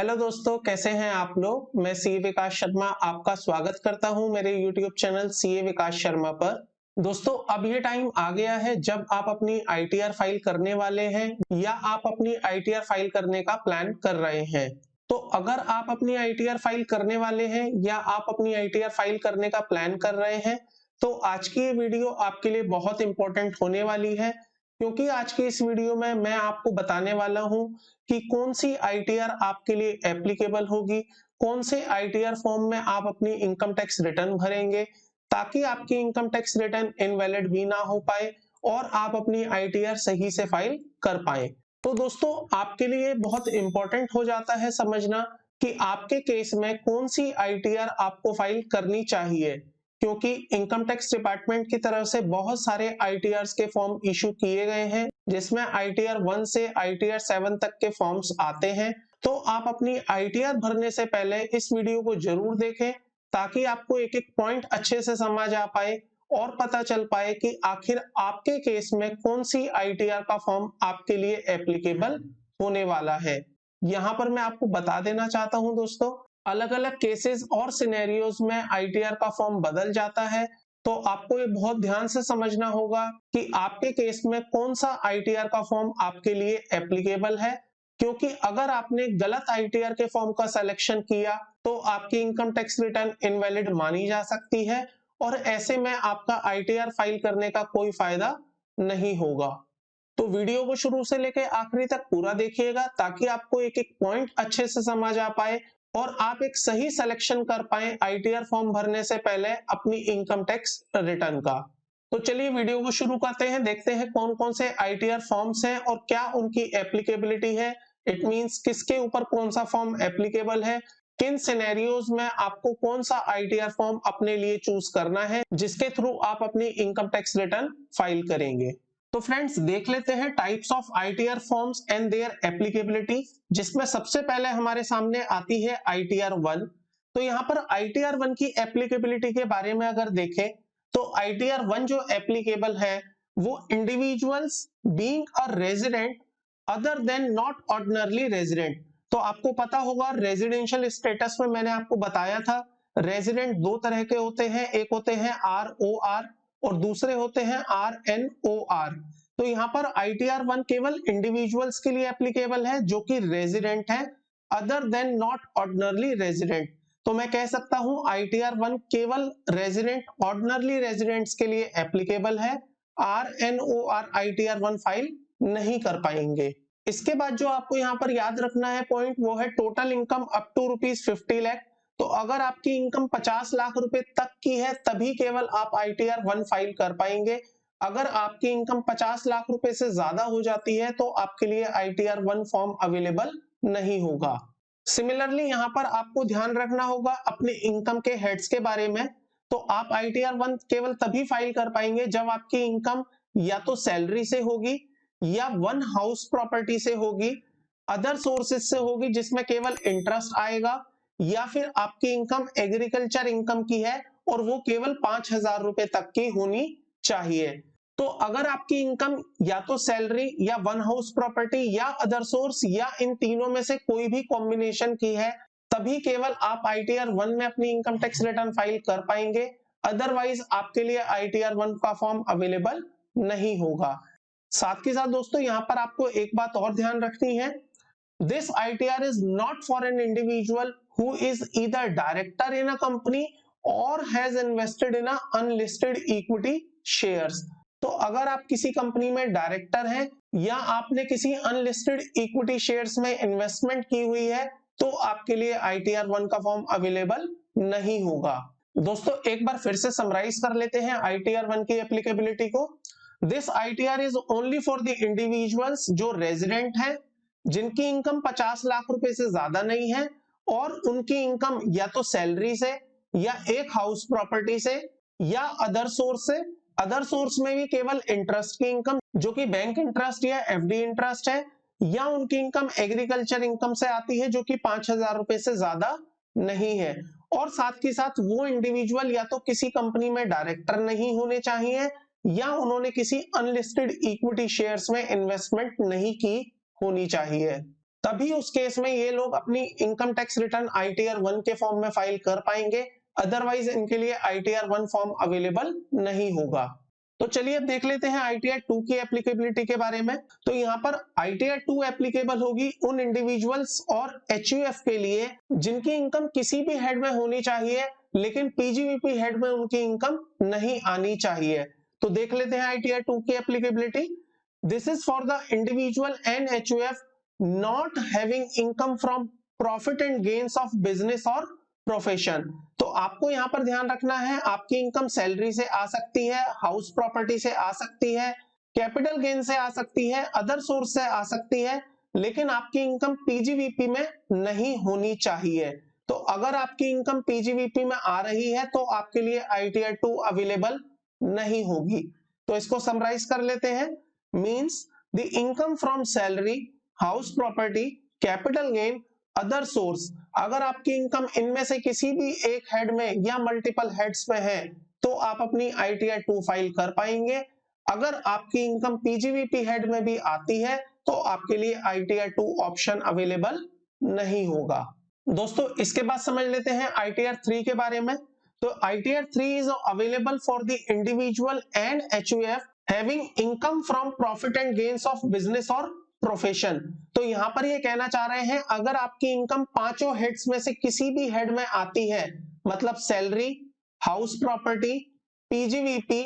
Hello दोस्तों, कैसे हैं आप लोग। मैं सीए विकास शर्मा आपका स्वागत करता हूं मेरे यूट्यूब चैनल सीए विकास शर्मा पर। दोस्तों, अब ये टाइम आ गया है जब आप अपनी आईटीआर फाइल करने वाले हैं या आप अपनी आईटीआर फाइल करने का प्लान कर रहे हैं। तो अगर आप अपनी आईटीआर फाइल करने वाले हैं या आप अपनी आईटीआर फाइल करने का प्लान कर रहे हैं, तो आज की ये वीडियो आपके लिए बहुत इंपॉर्टेंट होने वाली है, क्योंकि आज की इस वीडियो में मैं आपको बताने वाला हूं कि कौन सी आईटीआर आपके लिए एप्लीकेबल होगी, कौन से आईटीआर फॉर्म में आप अपनी इनकम टैक्स रिटर्न भरेंगे, ताकि आपकी इनकम टैक्स रिटर्न इनवैलिड भी ना हो पाए और आप अपनी आईटीआर सही से फाइल कर पाए। तो दोस्तों, आपके लिए बहुत इंपॉर्टेंट हो जाता है समझना कि आपके केस में कौन सी आईटीआर आपको फाइल करनी चाहिए, क्योंकि इनकम टैक्स डिपार्टमेंट की तरफ से बहुत सारे आईटीआर के फॉर्म इशू किए गए हैं, जिसमें आईटीआर 1 से आईटीआर 7 तक के फॉर्म्स आते हैं। तो आप अपनी आईटीआर भरने से पहले इस वीडियो को जरूर देखें, ताकि आपको एक एक पॉइंट अच्छे से समझ आ पाए और पता चल पाए कि आखिर आपके केस में कौन सी आईटीआर का फॉर्म आपके लिए एप्लीकेबल होने वाला है। यहाँ पर मैं आपको बता देना चाहता हूँ दोस्तों, अलग अलग केसेस और सिनेरियोज में आईटीआर का फॉर्म बदल जाता है। तो आपको ये बहुत ध्यान से समझना होगा कि आपके केस में कौन सा आईटीआर का फॉर्म आपके लिए एप्लीकेबल है, क्योंकि अगर आपने गलत आईटीआर के फॉर्म का सिलेक्शन किया तो आपकी इनकम टैक्स रिटर्न इनवैलिड मानी जा सकती है और ऐसे में आपका आईटीआर फाइल करने का कोई फायदा नहीं होगा। तो वीडियो को शुरू से लेकर आखिरी तक पूरा देखिएगा, ताकि आपको एक एक पॉइंट अच्छे से समझ आ पाए और आप एक सही सिलेक्शन कर पाए आईटीआर फॉर्म भरने से पहले अपनी इनकम टैक्स रिटर्न का। तो चलिए वीडियो को शुरू करते हैं, देखते हैं कौन कौन से आईटीआर फॉर्म्स हैं और क्या उनकी एप्लीकेबिलिटी है। इट मींस किसके ऊपर कौन सा फॉर्म एप्लीकेबल है, किन सिनेरियोज में आपको कौन सा आईटीआर फॉर्म अपने लिए चूज करना है, जिसके थ्रू आप अपनी इनकम टैक्स रिटर्न फाइल करेंगे। तो फ्रेंड्स, देख लेते हैं types of ITR forms and their applicability, जिसमें सबसे पहले हमारे सामने आती है आईटीआर 1। तो यहाँ पर आईटीआर 1 की एप्लीकेबिलिटी के बारे में अगर देखें, तो आईटीआर 1 जो एप्लीकेबल है वो individuals being a resident other than not ordinarily resident. तो आपको पता होगा रेजिडेंशियल स्टेटस में मैंने आपको बताया था, रेजिडेंट दो तरह के होते हैं, एक होते हैं ROR और दूसरे होते हैं RNOR। तो यहाँ पर आईटीआर 1 केवल इंडिविजुअल्स के लिए एप्लीकेबल है जो कि रेजिडेंट है, other than not ordinarily resident. तो मैं कह सकता हूं आईटीआर 1 केवल रेजिडेंट ऑर्डिनरली रेजिडेंट्स के लिए एप्लीकेबल है। RNOR आईटीआर 1 फाइल नहीं कर पाएंगे। इसके बाद जो आपको यहाँ पर याद रखना है पॉइंट, वो है total income up to ₹50 lakh. तो अगर आपकी इनकम 50 लाख रुपए तक की है तभी केवल आप आईटीआर 1 फाइल कर पाएंगे। अगर आपकी इनकम 50 लाख रुपए से ज्यादा हो जाती है तो आपके लिए आईटीआर 1 फॉर्म अवेलेबल नहीं होगा। सिमिलरली यहाँ पर आपको ध्यान रखना होगा अपने इनकम के हेड्स के बारे में। तो आप आईटीआर 1 केवल तभी फाइल कर पाएंगे जब आपकी इनकम या तो सैलरी से होगी या वन हाउस प्रॉपर्टी से होगी, अदर सोर्सेस से होगी जिसमें केवल इंटरेस्ट आएगा, या फिर आपकी इनकम एग्रीकल्चर इनकम की है और वो केवल 5,000 रुपए तक की होनी चाहिए। तो अगर आपकी इनकम या तो सैलरी या वन हाउस प्रॉपर्टी या अदर सोर्स या इन तीनों में से कोई भी कॉम्बिनेशन की है, तभी केवल आप आईटीआर 1 में अपनी इनकम टैक्स रिटर्न फाइल कर पाएंगे। अदरवाइज आपके लिए आईटीआर 1 का फॉर्म अवेलेबल नहीं होगा। साथ के साथ दोस्तों, यहाँ पर आपको एक बात और ध्यान रखनी है, this ITR is not for an individual who is either director in a company or has invested in a unlisted equity shares। तो अगर आप किसी कंपनी में डायरेक्टर हैं या आपने किसी अनलिस्टेड इक्विटी शेयर्स में इन्वेस्टमेंट की हुई है, तो आपके लिए आईटीआर 1 का फॉर्म अवेलेबल नहीं होगा। दोस्तों, एक बार फिर से समराइज कर लेते हैं आईटीआर 1 की एप्लीकेबिलिटी को। This ITR is only for the individuals जो रेजिडेंट है, जिनकी इनकम 50 लाख रुपए से ज्यादा नहीं है और उनकी इनकम या तो सैलरी से या एक हाउस प्रॉपर्टी से या अदर सोर्स से। अदर सोर्स में भी केवल इंटरेस्ट की इनकम जो कि बैंक इंटरेस्ट या एफडी इंटरेस्ट है, या उनकी इनकम एग्रीकल्चर इनकम से आती है जो कि 5,000 रुपए से ज्यादा नहीं है। और साथ के साथ वो इंडिविजुअल या तो किसी कंपनी में डायरेक्टर नहीं होने चाहिए या उन्होंने किसी अनलिस्टेड इक्विटी शेयर्स में इन्वेस्टमेंट नहीं की होनी चाहिए। तभी उस केस में ये लोग अपनी इनकम टैक्स रिटर्न ITR 1 के फॉर्म में फाइल कर पाएंगे, अदरवाइज इनके लिए ITR 1 फॉर्म अवेलेबल नहीं होगा। तो चलिए अब देख लेते हैं ITR 2 की एप्लीकेबिलिटी के बारे में। तो यहाँ पर ITR 2 एप्लीकेबल होगी उन इंडिविजुअल्स और HUF के लिए जिनकी इनकम किसी भी हेड में होनी चाहिए, लेकिन PGVP हेड में उनकी इनकम नहीं आनी चाहिए। तो देख लेते हैं ITR 2 की applicability. This is for the individual and HUF not having income from profit and gains of business और प्रोफेशन। तो आपको यहाँ पर ध्यान रखना है, आपकी इनकम सैलरी से आ सकती है, हाउस प्रॉपर्टी से आ सकती है, कैपिटल गेन से आ सकती है, अदर सोर्स से आ सकती है, लेकिन आपकी इनकम PGVP में नहीं होनी चाहिए। तो अगर आपकी इनकम PGVP में आ रही है तो आपके लिए ITR 2 अवेलेबल नहीं होगी। तो इसको समराइज कर लेते हैं। Means the income from salary, house property, capital gain, other source, अगर आपकी इनकम इनमें से किसी भी एक हेड में या मल्टीपल हेड्स में है तो आप अपनी ITR 2 फाइल कर पाएंगे। अगर आपकी इनकम PGVP हेड में भी आती है तो आपके लिए ITR 2 ऑप्शन अवेलेबल नहीं होगा। दोस्तों इसके बाद समझ लेते हैं ITR 3 के बारे में। तो ITR 3 is available for the individual and HUF having income from profit and gains of business और प्रोफेशन। तो यहाँ पर ये कहना चाह रहे हैं अगर आपकी इनकम पांचों हेड्स में से किसी भी हेड में आती है, मतलब salary, house property, PGVP,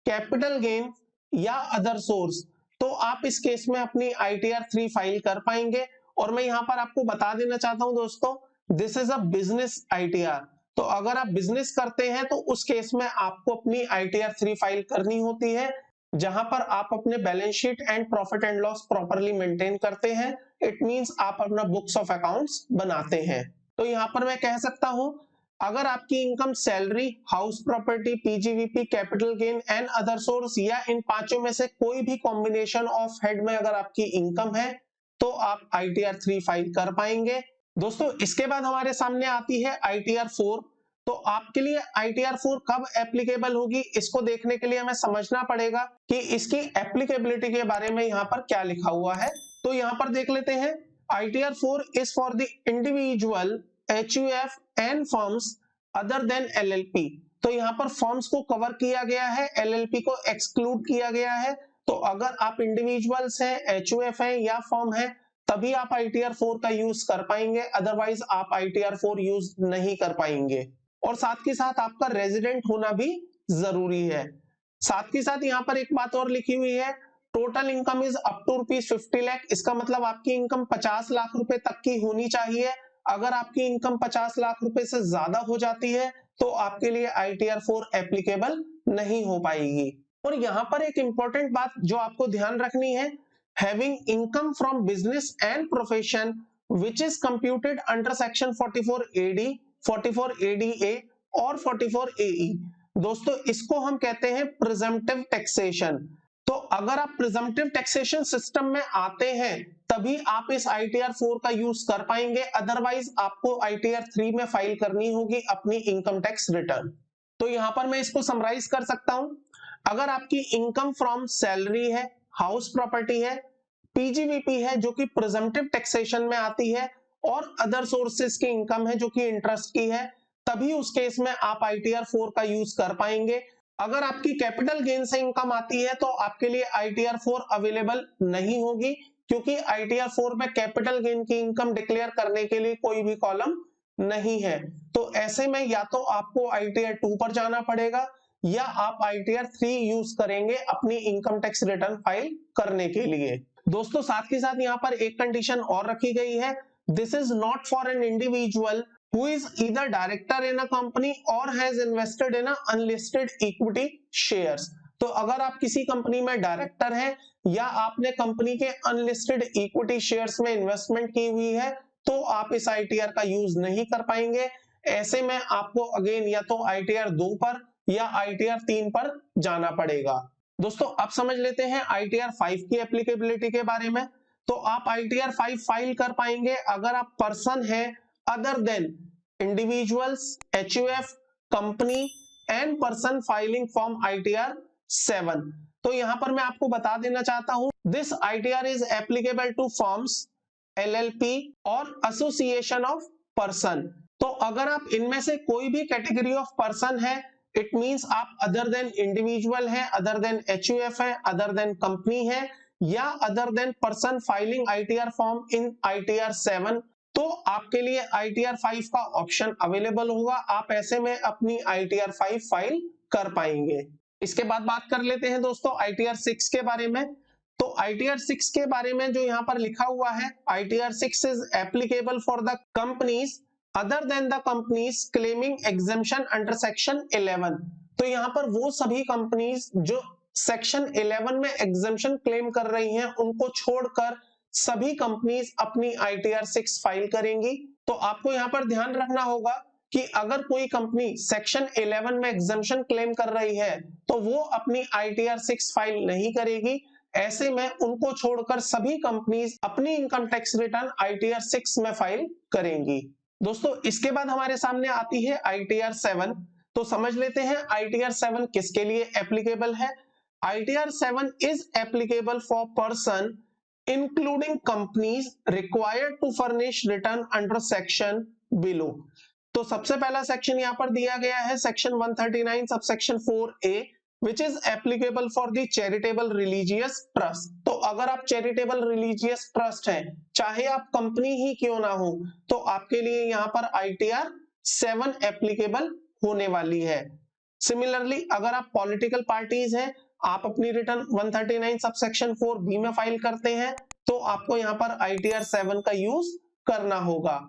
capital gain या अदर सोर्स, तो आप इस केस में अपनी ITR 3 फाइल कर पाएंगे। और मैं यहाँ पर आपको बता देना चाहता हूं दोस्तों, this is a business ITR। तो अगर आप बिजनेस करते हैं तो उस केस में आपको अपनी ITR 3 फाइल करनी होती है, जहां पर आप अपने balance sheet and profit and loss properly maintain करते हैं। इट मींस आप अपना बुक्स ऑफ अकाउंट्स बनाते हैं। तो यहां पर मैं कह सकता हूं अगर आपकी income salary, house property, PGVP, capital gain and other source या इन पांचों में से कोई भी कॉम्बिनेशन ऑफ हेड में अगर आपकी इनकम है तो आप ITR 3 फाइल कर पाएंगे। दोस्तों इसके बाद हमारे सामने आती है ITR 4। तो आपके लिए ITR 4 कब एप्लीकेबल होगी, इसको देखने के लिए हमें समझना पड़ेगा कि इसकी एप्लीकेबिलिटी के बारे में यहाँ पर क्या लिखा हुआ है। तो यहाँ पर देख लेते हैं, ITR 4 is for the individual, HUF and firms other than LLP। तो यहाँ पर फर्म्स को कवर किया गया है, LLP को एक्सक्लूड किया गया है। तो अगर आप इंडिविजुअल्स हैं, HUF हैं या फर्म है तभी आप ITR 4 का यूज कर पाएंगे, अदरवाइज आप ITR 4 यूज नहीं कर पाएंगे। और साथ के साथ आपका रेजिडेंट होना भी जरूरी है। साथ के साथ यहाँ पर एक बात और लिखी हुई है, total income is up to ₹50 lakh. इसका मतलब आपकी इनकम 50 लाख रुपए तक की होनी चाहिए। अगर आपकी इनकम 50 लाख रुपए से ज्यादा हो जाती है तो आपके लिए ITR 4 एप्लीकेबल नहीं हो पाएगी। और यहाँ पर एक इंपॉर्टेंट बात जो आपको ध्यान रखनी है, having income from business and profession which is computed under section 44AD, 44ADA और 44AE। दोस्तों इसको हम कहते हैं प्रिजम्पटिव टैक्सेशन। तो अगर आप प्रिजम्पटिव टैक्सेशन सिस्टम में आते हैं तभी आप इस ITR 4 का यूज कर पाएंगे, अदरवाइज आपको ITR 3 में फाइल करनी होगी अपनी इनकम टैक्स रिटर्न। तो यहां पर मैं इसको समराइज कर सकता हूं, अगर आपकी इनकम फ्रॉम सैलरी है, हाउस प्रॉपर्टी है, PGVP है जो कि प्रिजम्पटिव टैक्सेशन में आती है, और अदर सोर्सेस की इनकम है जो कि इंटरेस्ट की है, तभी उस केस में आप ITR 4 का यूज कर पाएंगे। अगर आपकी कैपिटल गेन से इनकम आती है तो आपके लिए ITR 4 अवेलेबल नहीं होगी, क्योंकि ITR 4 में कैपिटल गेन की इनकम डिक्लेयर करने के लिए कोई भी कॉलम नहीं है। तो ऐसे में या तो आपको ITR 2 पर जाना पड़ेगा या आप ITR 3 यूज करेंगे अपनी इनकम टैक्स रिटर्न फाइल करने के लिए। दोस्तों साथ के साथ यहाँ पर एक कंडीशन और रखी गई है, this is not for an individual who is either director in a company or has invested in a unlisted equity shares। तो अगर आप किसी कंपनी में डायरेक्टर हैं या आपने कंपनी के अनलिस्टेड इक्विटी शेयर्स में इन्वेस्टमेंट की हुई है तो आप इस ITR का यूज नहीं कर पाएंगे। ऐसे में आपको अगेन या तो ITR 2 पर या ITR 3 पर जाना पड़ेगा। दोस्तों अब समझ लेते हैं ITR 5 की एप्लीकेबिलिटी के बारे में। तो आप ITR 5 फाइल कर पाएंगे अगर आप पर्सन है other than individuals, HUF, company and person filing form ITR 7। तो यहां पर मैं आपको बता देना चाहता हूं, this ITR is applicable to firms, LLP और एसोसिएशन ऑफ पर्सन। तो अगर आप इनमें से कोई भी कैटेगरी ऑफ पर्सन है, इट मींस आप अदर देन इंडिविजुअल है, अदर देन HUF है, अदर देन कंपनी है, या other than person filing ITR form in ITR 7, तो आपके लिए ITR 5 का ऑप्शन अवेलेबल होगा। आप ऐसे में अपनी ITR 5 फाइल कर पाएंगे। इसके बाद बात कर लेते हैं दोस्तों ITR 6 के बारे में। तो ITR 6 के बारे में जो यहाँ पर लिखा हुआ है, ITR 6 is applicable for the companies other than the companies claiming exemption under section 11। तो यहाँ पर वो सभी कंपनीज जो सेक्शन 11 में एग्जेम्पशन क्लेम कर रही हैं, उनको छोड़कर सभी कंपनीज अपनी ITR 6 फाइल करेंगी। तो आपको यहाँ पर ध्यान रखना होगा कि अगर कोई कंपनी सेक्शन 11 में एग्जेम्पशन क्लेम कर रही है, तो वो अपनी ITR 6 फाइल नहीं करेगी। ऐसे में उनको छोड़कर सभी कंपनीज अपनी इनकम टैक्स रिटर्न ITR 6 में फाइल करेंगी। दोस्तों इसके बाद हमारे सामने आती है ITR 7। तो समझ लेते हैं ITR 7 किसके लिए एप्लीकेबल है। ITR 7 is applicable for person including companies required to furnish return under section below। तो सबसे पहला सेक्शन यहाँ पर दिया गया है section 139 subsection 4A, which is applicable for the charitable religious trust। तो अगर आप चैरिटेबल रिलीजियस ट्रस्ट हैं, चाहे आप कंपनी ही क्यों ना हो, तो आपके लिए यहाँ पर ITR 7 एप्लीकेबल होने वाली है। सिमिलरली अगर आप पॉलिटिकल पार्टीज हैं, आप अपनी रिटर्न 139 सबसेक्शन 4B में फाइल करते हैं, तो आपको यहाँ पर ITR 7 का यूज करना होगा।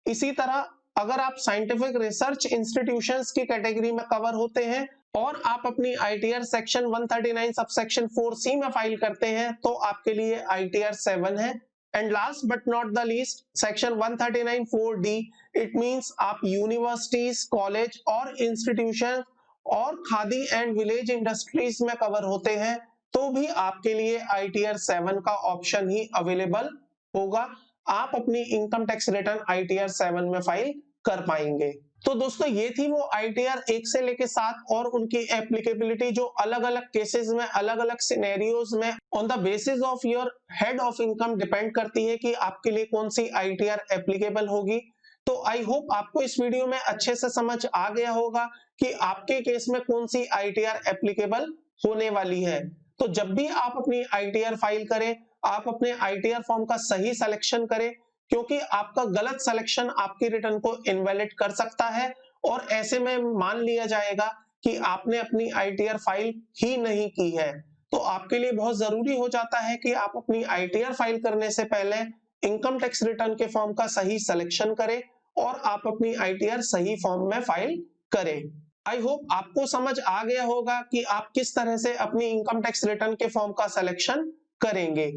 इसी तरह अगर आप साइंटिफिक रिसर्च इंस्टीट्यूशंस की कैटेगरी में कवर होते हैं और आप अपनी ITR सेक्शन 139 सबसेक्शन 4C में फाइल करते हैं, तो आपके लिए ITR 7 है। And last but not the least section 139 4D, it means आप यूनिवर्सिटीज, कॉलेज और इंस्टीट्यूशन और खादी एंड विलेज इंडस्ट्रीज में कवर होते हैं, तो भी आपके लिए ITR 7 का ऑप्शन ही अवेलेबल होगा। आप अपनी इनकम टैक्स रिटर्न ITR 7 में फाइल कर पाएंगे। तो दोस्तों ये थी वो ITR 1 से लेके 7 और उनकी एप्लीकेबिलिटी, जो अलग अलग केसेस में, अलग अलग सिनेरियोज में on the basis of your head of income depend करती है कि आपके लिए कौन सी ITR एप्लीकेबल होगी। तो आई होप आपको इस वीडियो में अच्छे से समझ आ गया होगा कि आपके केस में कौन सी ITR एप्लीकेबल होने वाली है। तो जब भी आप अपनी ITR फाइल करें, आप अपने ITR फॉर्म का सही सिलेक्शन करें, क्योंकि आपका गलत सिलेक्शन आपकी रिटर्न को इनवैलिड कर सकता है और ऐसे में मान लिया जाएगा कि आपने अपनी ITR फाइल ही नहीं की है। तो आपके लिए बहुत जरूरी हो जाता है कि आप अपनी ITR फाइल करने से पहले इनकम टैक्स रिटर्न के फॉर्म का सही सिलेक्शन करें और आप अपनी ITR सही फॉर्म में फाइल करें। आई होप आपको समझ आ गया होगा कि आप किस तरह से अपनी इनकम टैक्स रिटर्न के फॉर्म का सिलेक्शन करेंगे।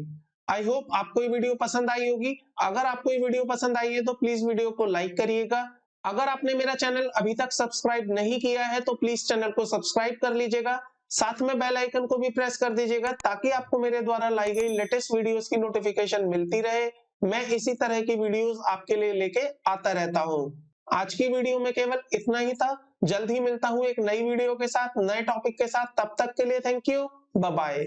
आई होप आपको ये वीडियो पसंद आई होगी। अगर आपको ये वीडियो पसंद आई है तो प्लीज वीडियो को लाइक करिएगा। अगर आपने मेरा चैनल अभी तक सब्सक्राइब नहीं किया है तो प्लीज चैनल को सब्सक्राइब कर लीजिएगा, साथ में बेल आइकन को भी प्रेस कर दीजिएगा ताकि आपको मेरे द्वारा लाई गई लेटेस्ट वीडियोस की नोटिफिकेशन मिलती रहे। मैं इसी तरह की वीडियोस आपके लिए लेके आता रहता हूँ। आज की वीडियो में केवल इतना ही था। जल्द ही मिलता हूँ एक नई वीडियो के साथ, नए टॉपिक के साथ। तब तक के लिए थैंक यू, बाय बाय।